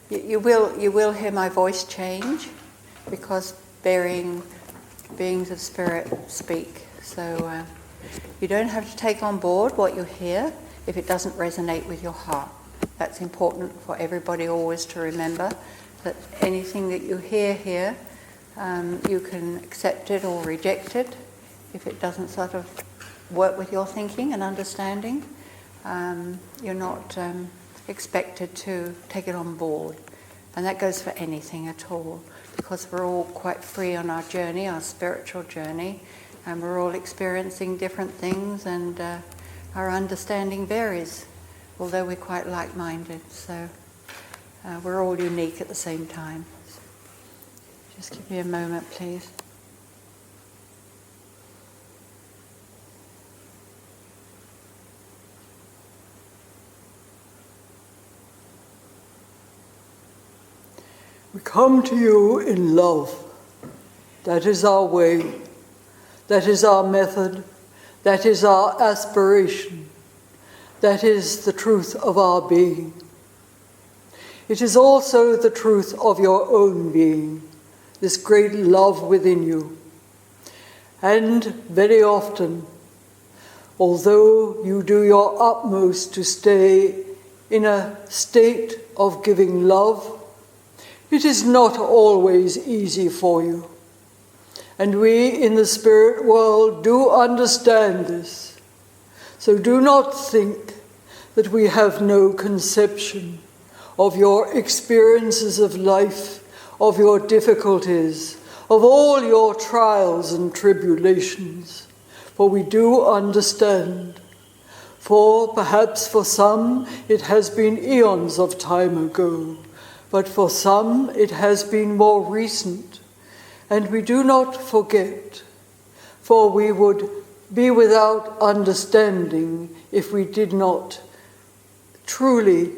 You will hear my voice change because beings of spirit speak. So you don't have to take on board what you hear if it doesn't resonate with your heart. That's important for everybody always to remember, that anything that you hear here, you can accept it or reject it if it doesn't sort of work with your thinking and understanding. You're not expected to take it on board. And that goes for anything at all, because we're all quite free on our journey, our spiritual journey, and we're all experiencing different things, and our understanding varies, although we're quite like-minded. So we're all unique at the same time. Just give me a moment, please. We come to you in love. That is our way. That is our method. That is our aspiration. That is the truth of our being. It is also the truth of your own being, this great love within you. And very often, although you do your utmost to stay in a state of giving love, it is not always easy for you. And we in the spirit world do understand this. So do not think that we have no conception of your experiences of life, of your difficulties, of all your trials and tribulations. For we do understand. For perhaps for some it has been eons of time ago, but for some it has been more recent, and we do not forget, for we would be without understanding if we did not truly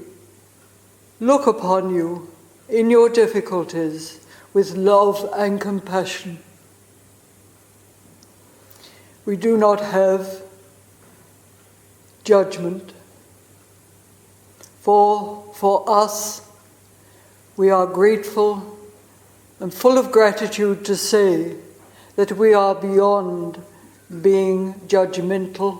look upon you in your difficulties with love and compassion. We do not have judgment, for us, we are grateful and full of gratitude to say that we are beyond being judgmental.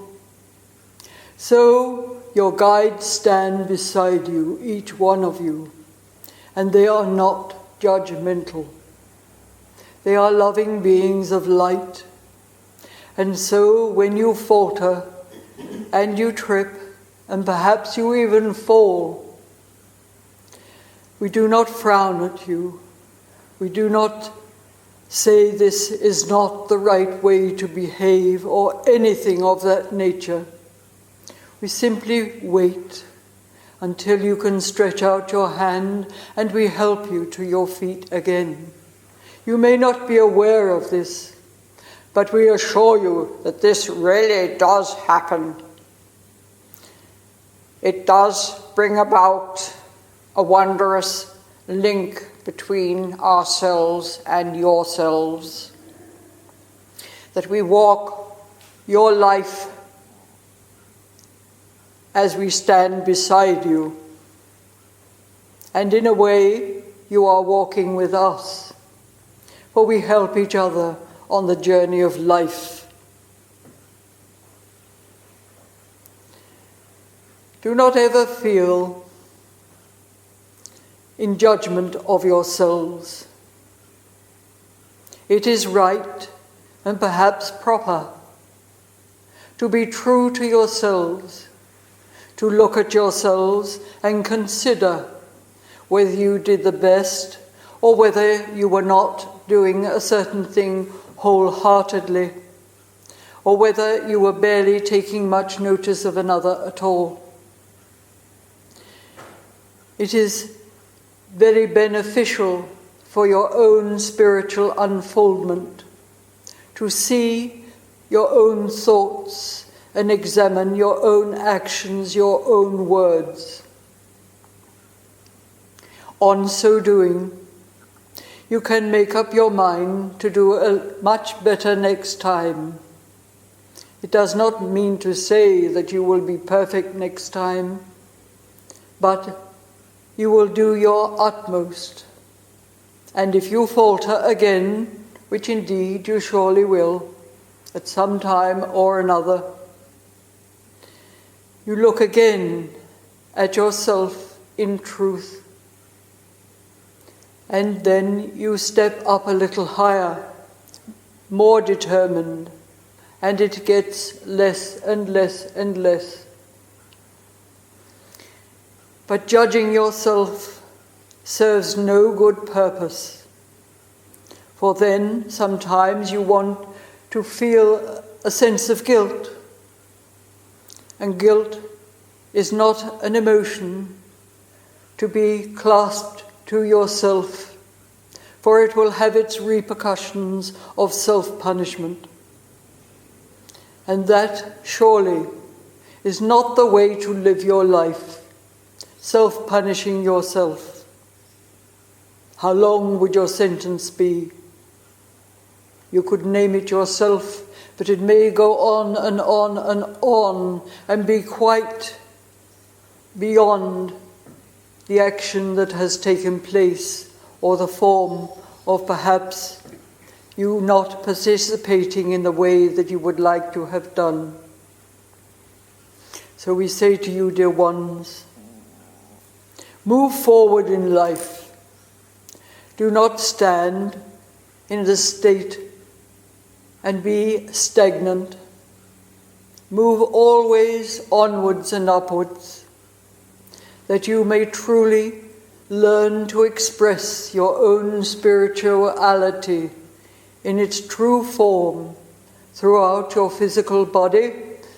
So your guides stand beside you, each one of you, and they are not judgmental. They are loving beings of light. And so when you falter and you trip, and perhaps you even fall, we do not frown at you. We do not say this is not the right way to behave or anything of that nature. We simply wait until you can stretch out your hand and we help you to your feet again. You may not be aware of this, but we assure you that this really does happen. It does bring about a wondrous link between ourselves and yourselves. That we walk your life as we stand beside you. And in a way, you are walking with us. For we help each other on the journey of life. Do not ever feel in judgment of yourselves. It is right and perhaps proper to be true to yourselves, to look at yourselves and consider whether you did the best or whether you were not doing a certain thing wholeheartedly, or whether you were barely taking much notice of another at all. It is very beneficial for your own spiritual unfoldment to see your own thoughts and examine your own actions, your own words. On so doing, you can make up your mind to do a much better next time. It does not mean to say that you will be perfect next time, but you will do your utmost. And if you falter again, which indeed you surely will, at some time or another, you look again at yourself in truth. And then you step up a little higher, more determined, and it gets less and less and less. But judging yourself serves no good purpose, for then sometimes you want to feel a sense of guilt, and guilt is not an emotion to be clasped to yourself, for it will have its repercussions of self-punishment. And that surely is not the way to live your life, self-punishing yourself. How long would your sentence be? You could name it yourself, but it may go on and on and on and be quite beyond the action that has taken place, or the form of perhaps you not participating in the way that you would like to have done. So we say to you, dear ones, move forward in life. Do not stand in the state and be stagnant. Move always onwards and upwards, that you may truly learn to express your own spirituality in its true form throughout your physical body,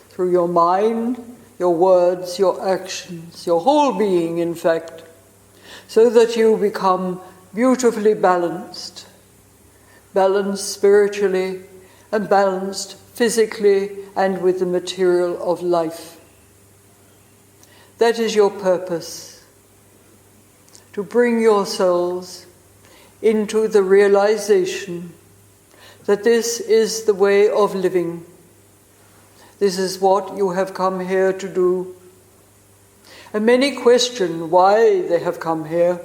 through your mind, your words, your actions, your whole being, in fact, so that you become beautifully balanced spiritually and balanced physically and with the material of life. That is your purpose, to bring yourselves into the realization that this is the way of living. This is what you have come here to do. And many question why they have come here.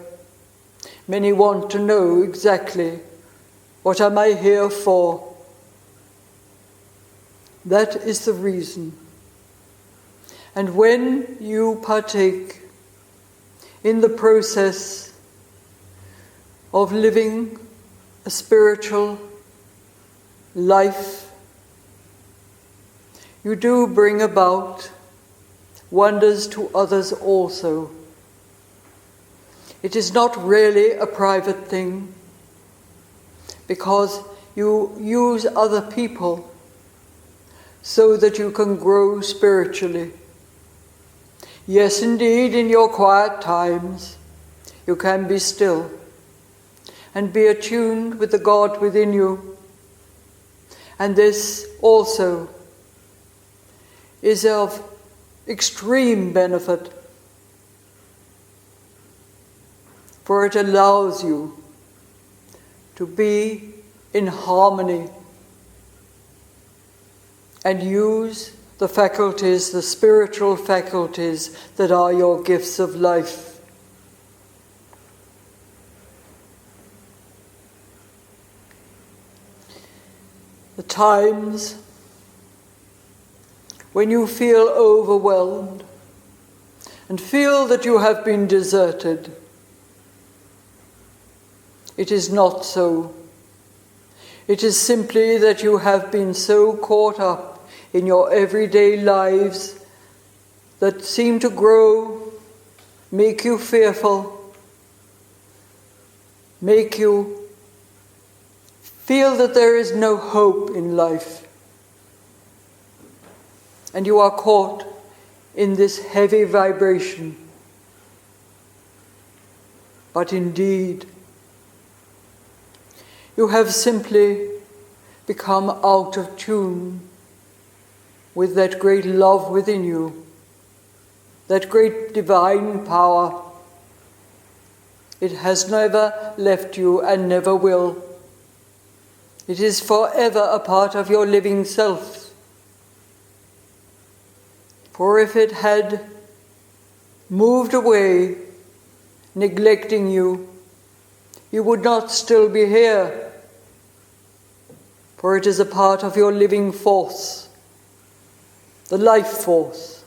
Many want to know exactly, what am I here for? That is the reason. And when you partake in the process of living a spiritual life, you do bring about wonders to others also. It is not really a private thing, because you use other people so that you can grow spiritually. Yes, indeed, in your quiet times, you can be still and be attuned with the God within you. And this also is of extreme benefit, for it allows you to be in harmony and use the faculties, the spiritual faculties that are your gifts of life. The times when you feel overwhelmed and feel that you have been deserted, it is not so. It is simply that you have been so caught up in your everyday lives that seem to grow, make you fearful, make you feel that there is no hope in life. And you are caught in this heavy vibration. But indeed, you have simply become out of tune with that great love within you, that great divine power. It has never left you and never will. It is forever a part of your living self. For if it had moved away neglecting you, you would not still be here, for it is a part of your living force, the life force.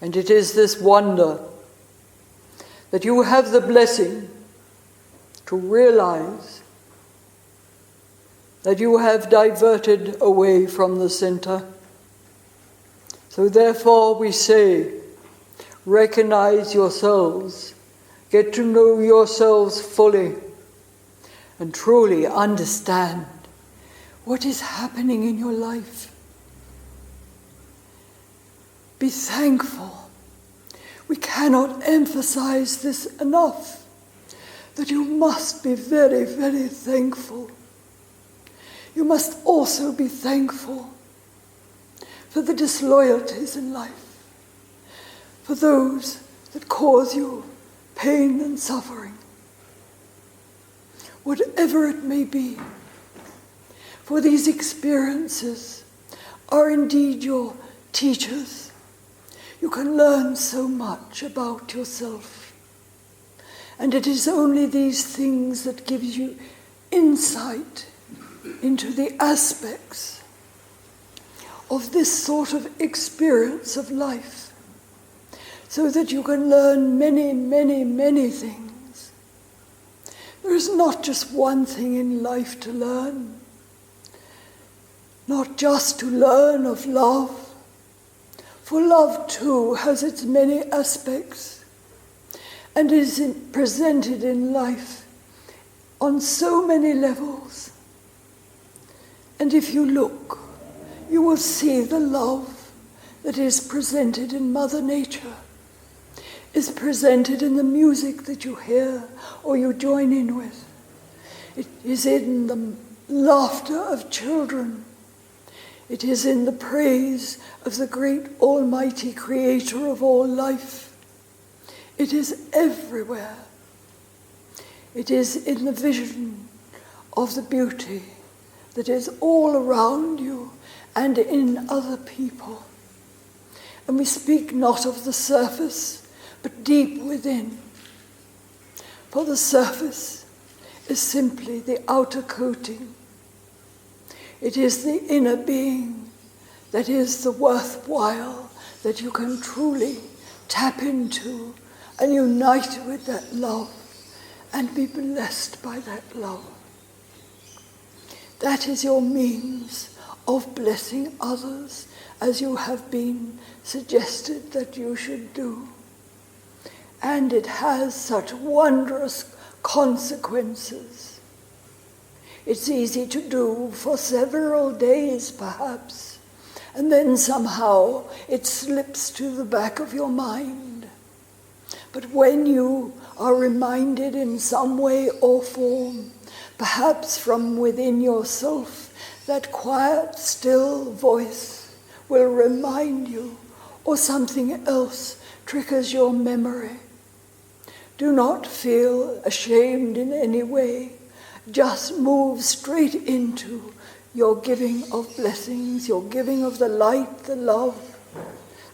And it is this wonder that you have the blessing to realize that you have diverted away from the center. So therefore we say, recognize yourselves, get to know yourselves fully, and truly understand what is happening in your life. Be thankful. We cannot emphasize this enough, that you must be very, very thankful. You must also be thankful for the disloyalties in life, for those that cause you pain and suffering, whatever it may be. For these experiences are indeed your teachers. You can learn so much about yourself. And it is only these things that give you insight into the aspects of this sort of experience of life, so that you can learn many, many, many things. There is not just one thing in life to learn, not just to learn of love, for love too has its many aspects and is presented in life on so many levels. And if you look, you will see the love that is presented in Mother Nature, is presented in the music that you hear or you join in with. It is in the laughter of children. It is in the praise of the great Almighty Creator of all life. It is everywhere. It is in the vision of the beauty that is all around you and in other people. And we speak not of the surface, but deep within. For the surface is simply the outer coating. It is the inner being that is the worthwhile, that you can truly tap into and unite with that love and be blessed by that love. That is your means of blessing others, as you have been suggested that you should do. And it has such wondrous consequences. It's easy to do for several days, perhaps, and then somehow it slips to the back of your mind. But when you are reminded in some way or form, perhaps from within yourself, that quiet, still voice will remind you, or something else triggers your memory. Do not feel ashamed in any way. Just move straight into your giving of blessings, your giving of the light, the love.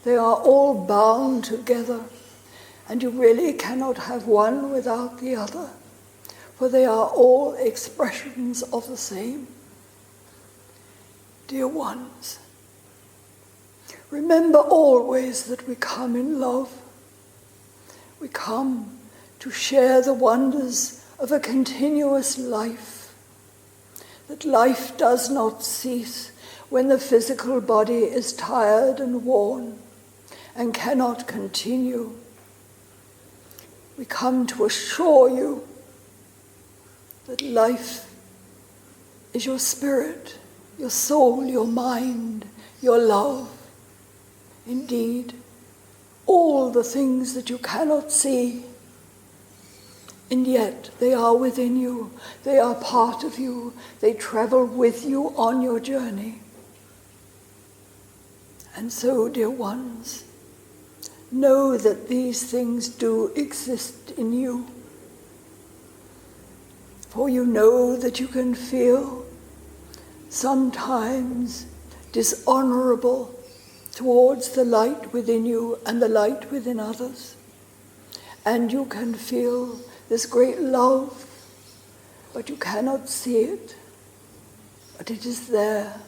They are all bound together, and you really cannot have one without the other, for they are all expressions of the same. Dear ones, remember always that we come in love. We come to share the wonders of a continuous life, that life does not cease when the physical body is tired and worn and cannot continue. We come to assure you that life is your spirit, your soul, your mind, your love. Indeed, all the things that you cannot see, and yet they are within you. They are part of you. They travel with you on your journey. And so, dear ones, know that these things do exist in you. For you know that you can feel sometimes dishonorable towards the light within you and the light within others. and you can feel this great love, but you cannot see it, but it is there.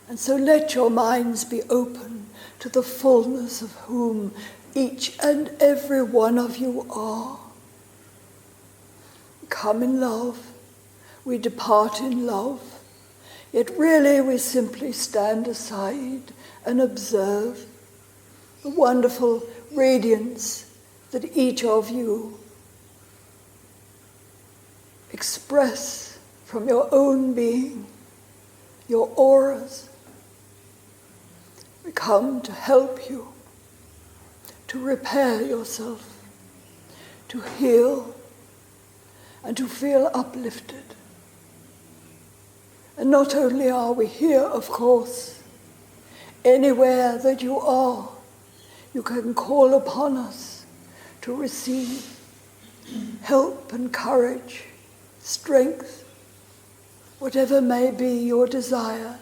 And so let your minds be open to the fullness of whom each and every one of you are. We come in love, we depart in love, yet really we simply stand aside and observe the wonderful radiance that each of you express from your own being, your auras. We come to help you, to repair yourself, to heal, and to feel uplifted. And not only are we here, of course, anywhere that you are, you can call upon us to receive help and courage, strength, whatever may be your desire,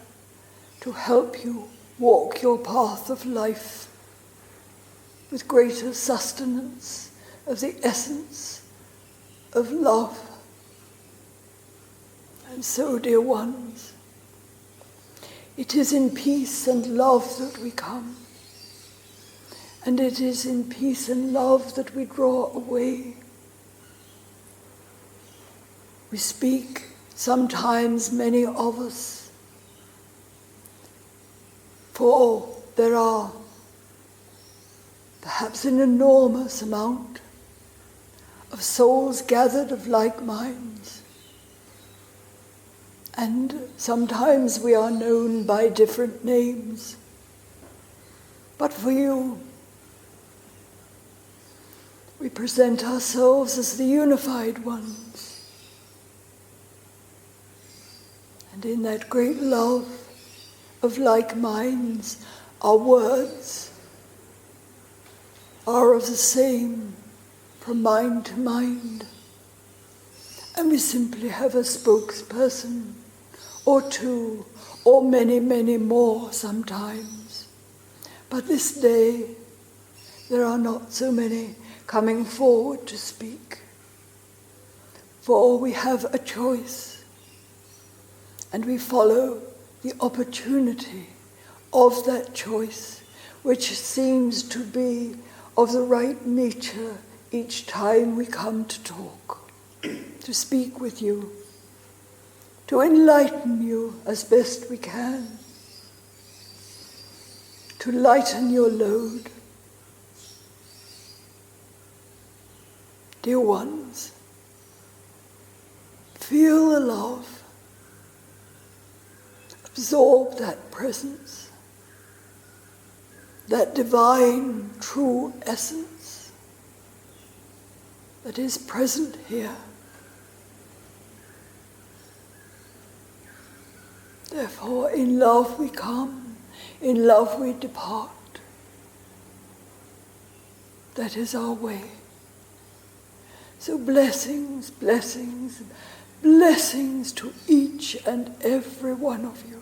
to help you walk your path of life with greater sustenance of the essence of love. And so, dear ones, it is in peace and love that we come, and it is in peace and love that we draw away. We speak, sometimes many of us, for there are perhaps an enormous amount of souls gathered of like minds. And sometimes we are known by different names. But for you, we present ourselves as the unified ones. And in that great love of like minds, our words are of the same from mind to mind. And we simply have a spokesperson or two, or many, many more sometimes. But this day, there are not so many coming forward to speak. For we have a choice, and we follow the opportunity of that choice, which seems to be of the right nature each time we come to talk, to speak with you, to enlighten you as best we can, to lighten your load. Dear ones, feel the love, absorb that presence, that divine true essence that is present here. Therefore, in love we come, in love we depart. That is our way. So blessings, blessings, blessings to each and every one of you.